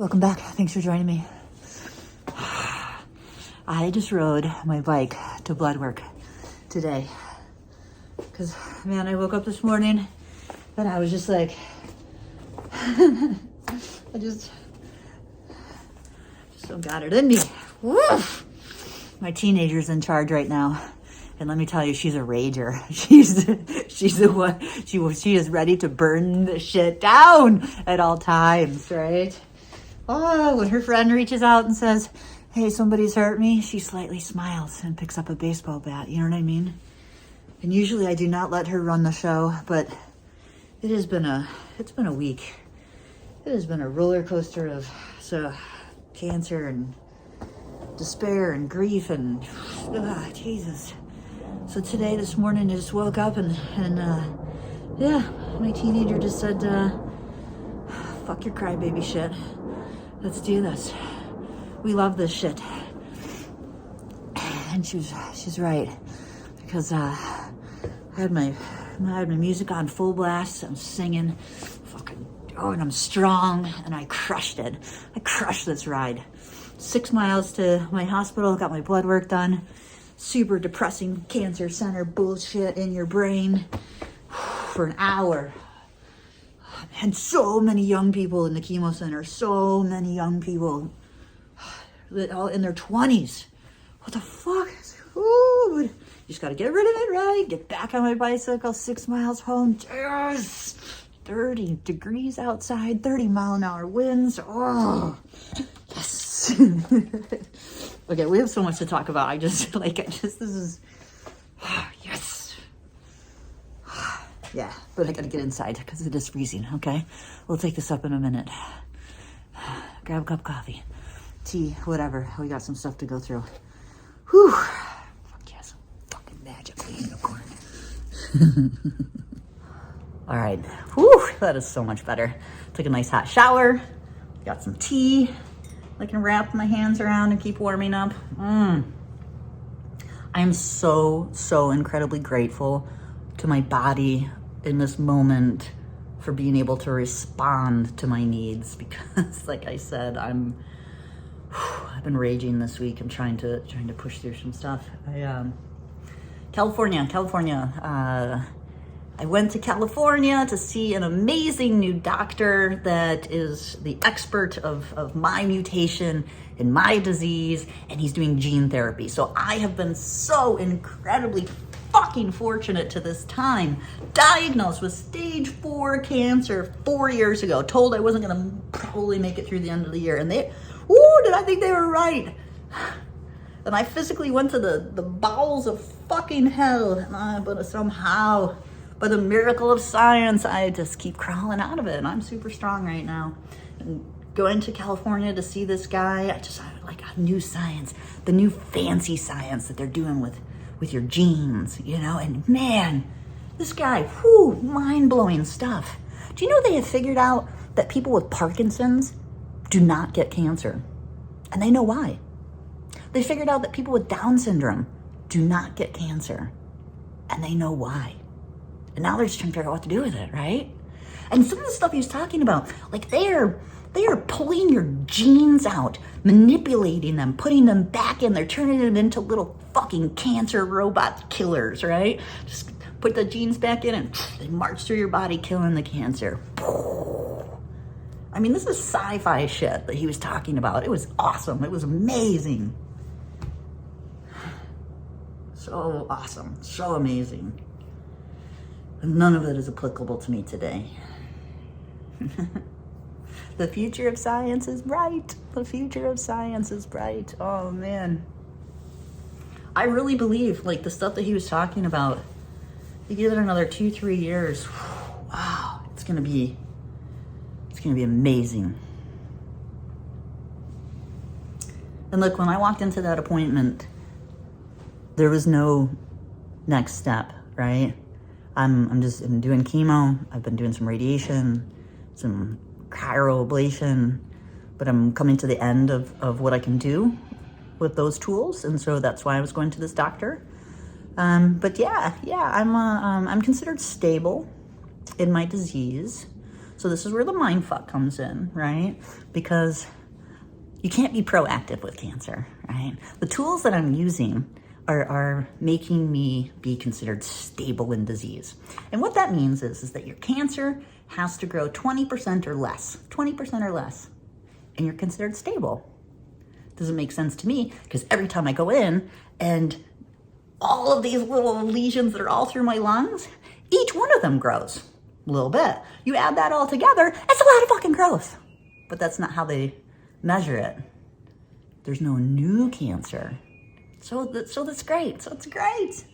Welcome back. Thanks for joining me. I just rode my bike to blood work today. Because, man, I woke up this morning and I was just like, I just so got it in me. Woof! My teenager's in charge right now. And let me tell you, she's a rager. She's the one, she is ready to burn the shit down at all times, right? Oh, when her friend reaches out and says, hey, somebody's hurt me, she slightly smiles and picks up a baseball bat. You know what I mean? And usually I do not let her run the show, but it's been a week. It has been a roller coaster of cancer and despair and grief and Jesus. So today, this morning, I just woke up and yeah, my teenager just said, fuck your crybaby shit. Let's do this. We love this shit. And she's right. Because I had my music on full blast. I'm singing, and I'm strong, and I crushed it. I crushed this ride. 6 miles to my hospital, got my blood work done. Super depressing cancer center bullshit in your brain for an hour. And so many young people in the chemo center, so many young people all in their 20s. What the fuck? Ooh, you just got to get rid of it, right? Get back on my bicycle, 6 miles home. Yes! 30 degrees outside, 30-mile-an-hour winds. Oh, yes. Okay, we have so much to talk about. This is, yes. Yeah, but I gotta get inside because it is freezing, okay? We'll take this up in a minute. Grab a cup of coffee, tea, whatever. We got some stuff to go through. Whew. Fuck yes, fucking magic unicorn. All right, whew, that is so much better. Took a nice hot shower, got some tea. I can wrap my hands around and keep warming up. I'm so incredibly grateful to my body in this moment for being able to respond to my needs because, like I said, I've been raging this week. I'm trying to push through some stuff. California. I went to California to see an amazing new doctor that is the expert of my mutation and my disease, and he's doing gene therapy. So I have been so incredibly fucking fortunate to this time. Diagnosed with stage 4 cancer 4 years ago. Told I wasn't gonna probably make it through the end of the year. And did I think they were right? And I physically went to the bowels of fucking hell, but somehow, by the miracle of science, I just keep crawling out of it, and I'm super strong right now. And going to California to see this guy, I like a new science, the new fancy science that they're doing with your genes, you know? And man, this guy, mind-blowing stuff. Do you know they have figured out that people with Parkinson's do not get cancer? And they know why. They figured out that people with Down syndrome do not get cancer. And they know why. And now they're just trying to figure out what to do with it, right? And some of the stuff he was talking about, like they are pulling your genes out, manipulating them, putting them back in. They're turning them into little fucking cancer robot killers, right? Just put the genes back in and they march through your body, killing the cancer. I mean, this is sci-fi shit that he was talking about. It was awesome. It was amazing. So awesome. So amazing. None of it is applicable to me today. The future of science is bright. The future of science is bright. Oh man. I really believe like the stuff that he was talking about, you give it another 2-3 years. Wow, it's gonna be amazing. And look, when I walked into that appointment, there was no next step, right? I'm doing chemo. I've been doing some radiation, some cryoablation, but I'm coming to the end of what I can do with those tools, and so that's why I was going to this doctor. But yeah, I'm considered stable in my disease. So this is where the mind fuck comes in, right? Because you can't be proactive with cancer, right? The tools that I'm using are making me be considered stable in disease. And what that means is that your cancer has to grow 20% or less, 20% or less, and you're considered stable. Doesn't make sense to me, because every time I go in and all of these little lesions that are all through my lungs, each one of them grows a little bit. You add that all together, it's a lot of fucking growth. But that's not how they measure it. There's no new cancer. So that's great. So it's great.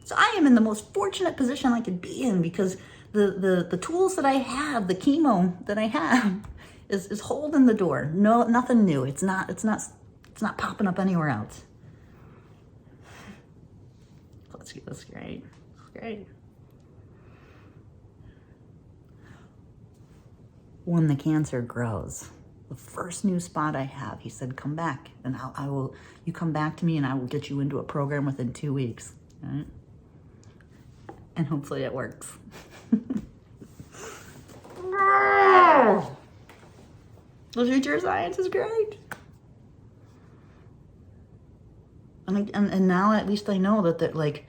So I am in the most fortunate position I could be in, because the tools that I have, the chemo that I have, is holding the door. No, nothing new. It's not popping up anywhere else. That's great. That's great. When the cancer grows, the first new spot I have, he said, come back, and I will. You come back to me, and I will get you into a program within 2 weeks. Right? And hopefully it works. The future of science is great. And now at least I know that like,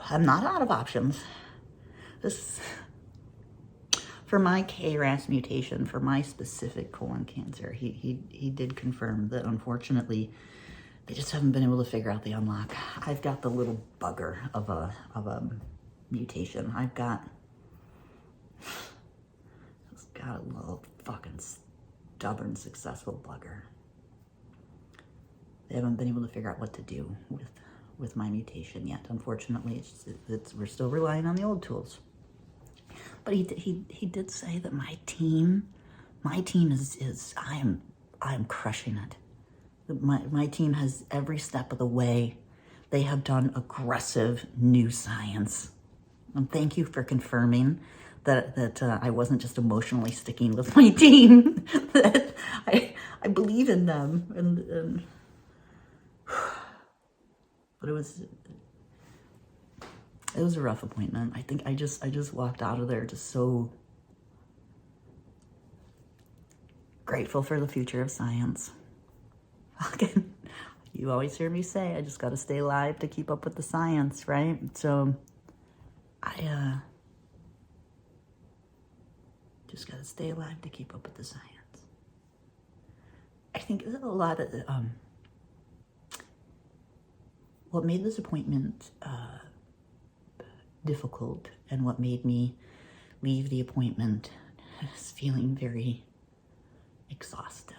I'm not out of options. This, for my KRAS mutation, for my specific colon cancer, he did confirm that unfortunately they just haven't been able to figure out the unlock. I've got the little bugger of a mutation. I've got a little fucking stubborn, successful bugger. They haven't been able to figure out what to do with my mutation yet. Unfortunately, we're still relying on the old tools. But he did say that my team is I am crushing it. My team has every step of the way. They have done aggressive new science. And thank you for confirming that I wasn't just emotionally sticking with my team. That I believe in them, and but it was a rough appointment. I think I just walked out of there just so grateful for the future of science. Fucking, you always hear me say, I just got to stay alive to keep up with the science, right? So I just got to stay alive to keep up with the science. I think a lot of the, what made this appointment difficult, and what made me leave the appointment is feeling very exhausted,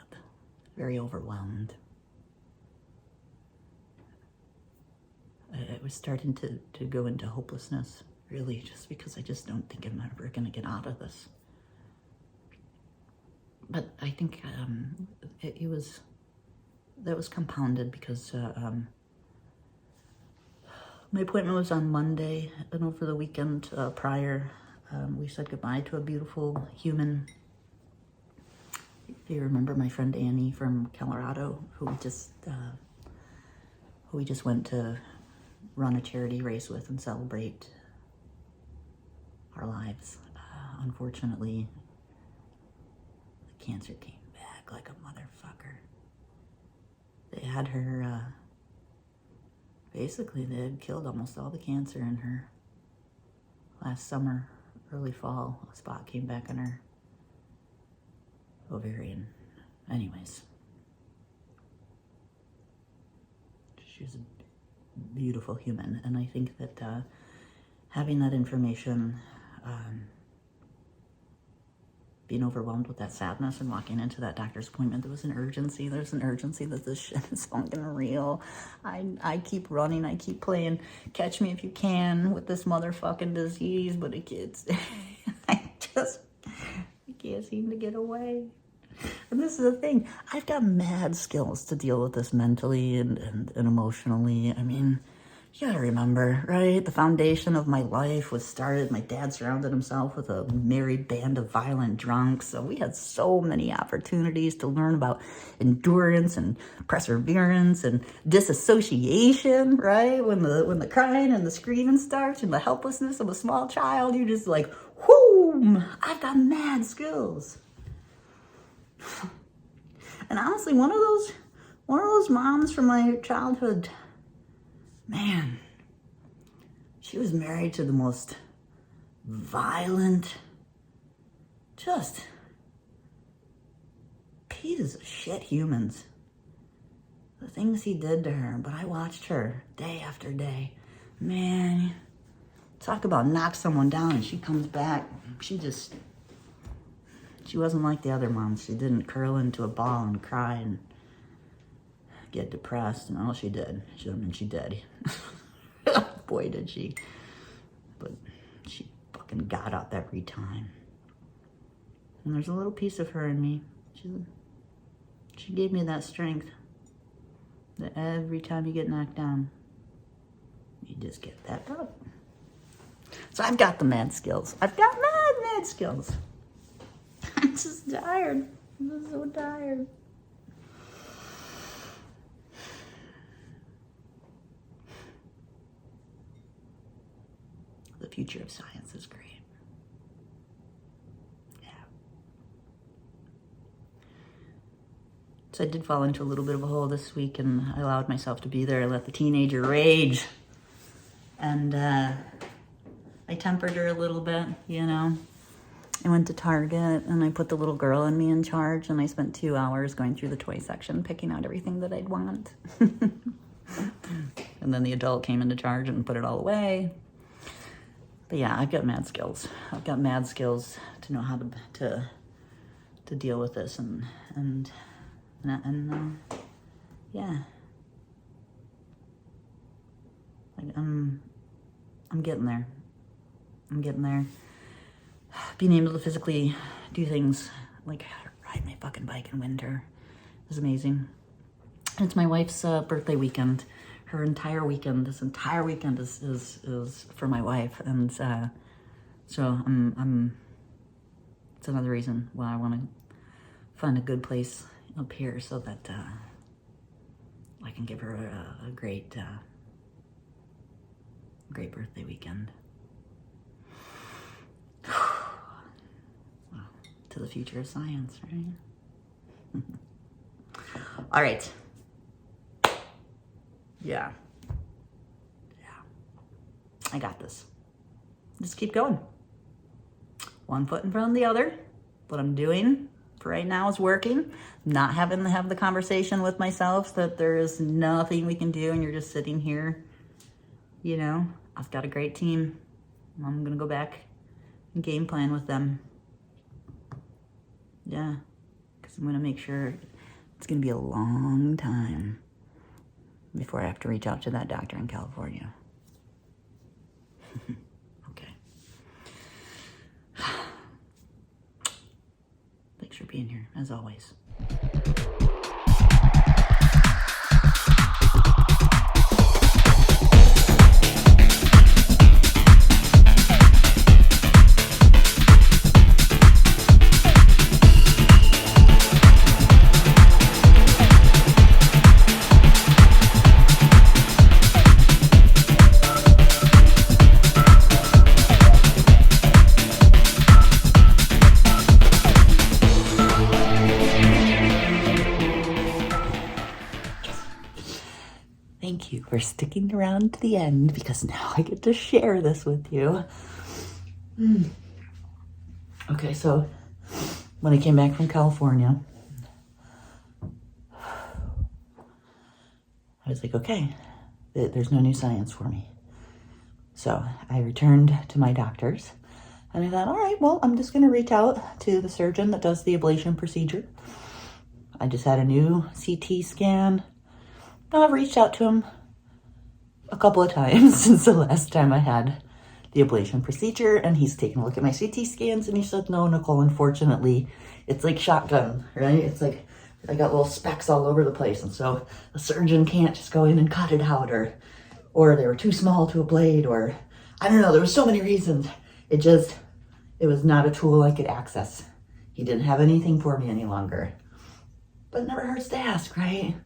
very overwhelmed. I was starting to go into hopelessness, really, just because I just don't think I'm ever going to get out of this. But I think that was compounded because my appointment was on Monday, and over the weekend prior, we said goodbye to a beautiful human. If you remember my friend Annie from Colorado, who we just went to run a charity race with and celebrate our lives. Unfortunately, the cancer came back like a motherfucker. They had her, basically they had killed almost all the cancer in her. Last summer, early fall, a spot came back in her ovarian. Anyways, she was a beautiful human, and I think that having that information, being overwhelmed with that sadness and walking into that doctor's appointment, there's an urgency that this shit is fucking real. I keep running, I keep playing catch me if you can with this motherfucking disease, but it gets, I can't seem to get away. And this is the thing, I've got mad skills to deal with this mentally and emotionally. I mean, you gotta remember, right? The foundation of my life was started. My dad surrounded himself with a merry band of violent drunks. So we had so many opportunities to learn about endurance and perseverance and disassociation, right? When the crying and the screaming starts and the helplessness of a small child, you're just like, whoo! boom, I've got mad skills. And honestly, one of those moms from my childhood, man, she was married to the most violent, just pieces of shit humans. The things he did to her, but I watched her day after day. Man, talk about knock someone down and she comes back. She wasn't like the other moms. She didn't curl into a ball and cry and get depressed. And all she did. She did. Boy, did she. But she fucking got up every time. And there's a little piece of her in me. She gave me that strength. That every time you get knocked down, you just get back up. So I've got the mad skills. I've got mad skills. I'm just tired. I'm just so tired. The future of science is great. Yeah. So I did fall into a little bit of a hole this week, and I allowed myself to be there. I let the teenager rage. And I tempered her a little bit, you know. I went to Target and I put the little girl in me in charge, and I spent 2 hours going through the toy section, picking out everything that I'd want. And then the adult came into charge and put it all away. But yeah, I've got mad skills. I've got mad skills to know how to deal with this and yeah. Like I'm getting there. I'm getting there. Being able to physically do things like ride my fucking bike in winter is amazing. It's my wife's birthday weekend. Her entire weekend, this entire weekend is for my wife, and so I'm. It's another reason why I want to find a good place up here so that I can give her a great birthday weekend. Well, to the future of science, right? All right. Yeah. I got this. Just keep going. One foot in front of the other. What I'm doing for right now is working. Not having to have the conversation with myself that there is nothing we can do and you're just sitting here. You know, I've got a great team. I'm going to go back and game plan with them. Yeah. Because I'm going to make sure it's going to be a long time before I have to reach out to that doctor in California. Okay. Thanks for being here, as always. Thank you for sticking around to the end, because now I get to share this with you. Okay, so when I came back from California, I was like, okay, there's no new science for me. So I returned to my doctors, and I thought, all right, well, I'm just going to reach out to the surgeon that does the ablation procedure. I just had a new CT scan. I've reached out to him a couple of times since the last time I had the ablation procedure, and he's taken a look at my CT scans, and he said, no, Nicole, unfortunately, it's like shotgun, right? It's like I got little specks all over the place, and so a surgeon can't just go in and cut it out, or they were too small to ablate, or I don't know, there were so many reasons. It was not a tool I could access. He didn't have anything for me any longer. But it never hurts to ask, right?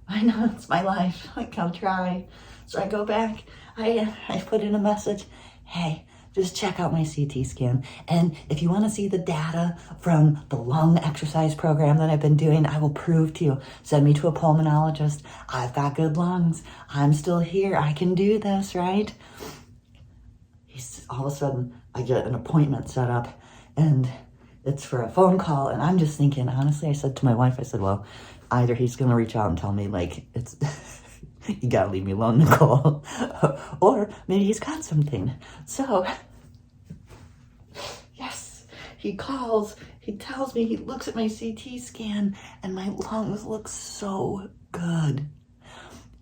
I know, it's my life. Like, I'll try. So I go back, I put in a message. Hey, just check out my CT scan. And if you want to see the data from the lung exercise program that I've been doing, I will prove to you. Send me to a pulmonologist. I've got good lungs. I'm still here. I can do this, right? All of a sudden, I get an appointment set up, and it's for a phone call. And I'm just thinking, honestly, I said to my wife, I said, well, either he's going to reach out and tell me, like, it's... you gotta leave me alone, Nicole. Or maybe he's got something. So, yes, he calls, he tells me, he looks at my CT scan, and my lungs look so good.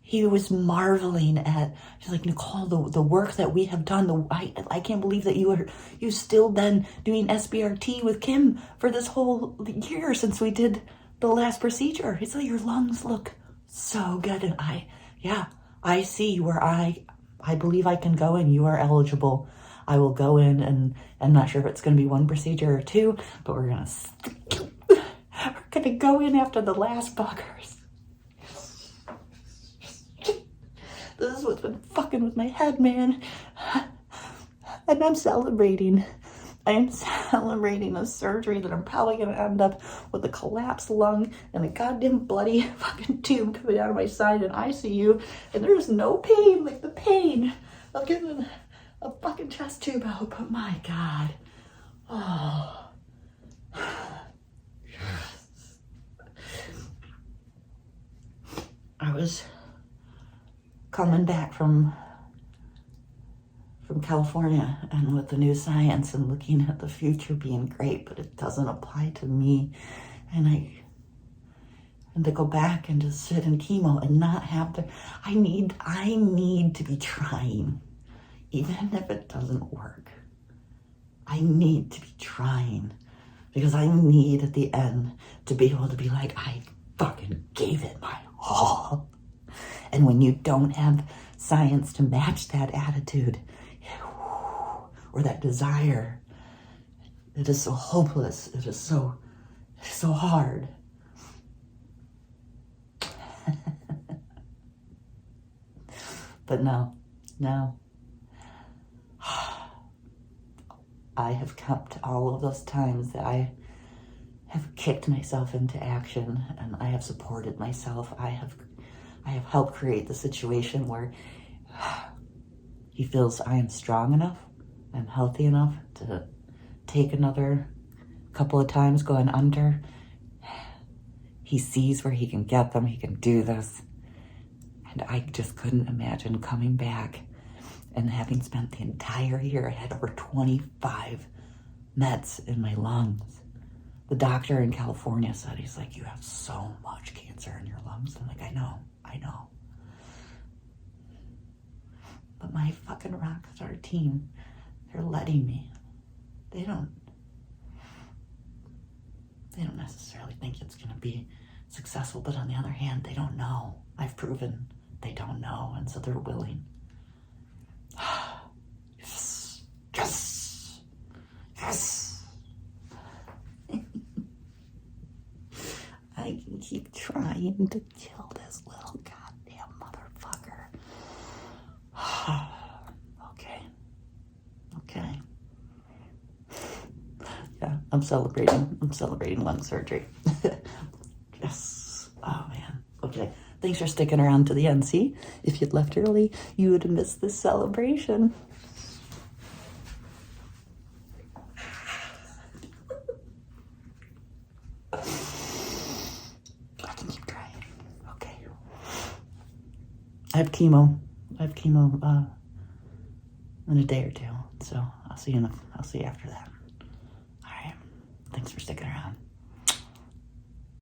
He was marveling at, she's like, Nicole, the work that we have done, I can't believe that you've still been doing SBRT with Kim for this whole year since we did the last procedure. He's like, your lungs look so good. And I see where I believe I can go in. You are eligible. I will go in, and I'm not sure if it's going to be one procedure or two, but we're going to go in after the last buggers. This is what's been fucking with my head, man. And I'm celebrating. I am celebrating a surgery that I'm probably going to end up with a collapsed lung and a goddamn bloody fucking tube coming out of my side in ICU. And there's no pain like the pain of getting a fucking chest tube out. But my God. Oh. I was coming back from California, and with the new science and looking at the future being great, but it doesn't apply to me. And to go back and just sit in chemo and not have to, I need to be trying, even if it doesn't work. I need to be trying, because I need at the end to be able to be like, I fucking gave it my all. And when you don't have science to match that attitude or that desire, it is so hopeless. It is so hard. But no. I have kept all of those times that I have kicked myself into action, and I have supported myself. I have helped create the situation where he feels I am strong enough, I'm healthy enough to take another couple of times going under. He sees where he can get them, he can do this. And I just couldn't imagine coming back and having spent the entire year, I had over 25 meds in my lungs. The doctor in California said, he's like, you have so much cancer in your lungs. I'm like, I know. But my fucking rockstar team, they're letting me. They don't necessarily think it's going to be successful, but on the other hand, they don't know. I've proven they don't know, and so they're willing. Yes. I can keep trying to kill this little goddamn motherfucker. Okay. Yeah, I'm celebrating lung surgery. Yes. Oh man. Okay. Thanks for sticking around to the end. See, if you'd left early, you would have missed this celebration. I can keep trying. Okay. I have chemo in a day or two, so I'll see you after that.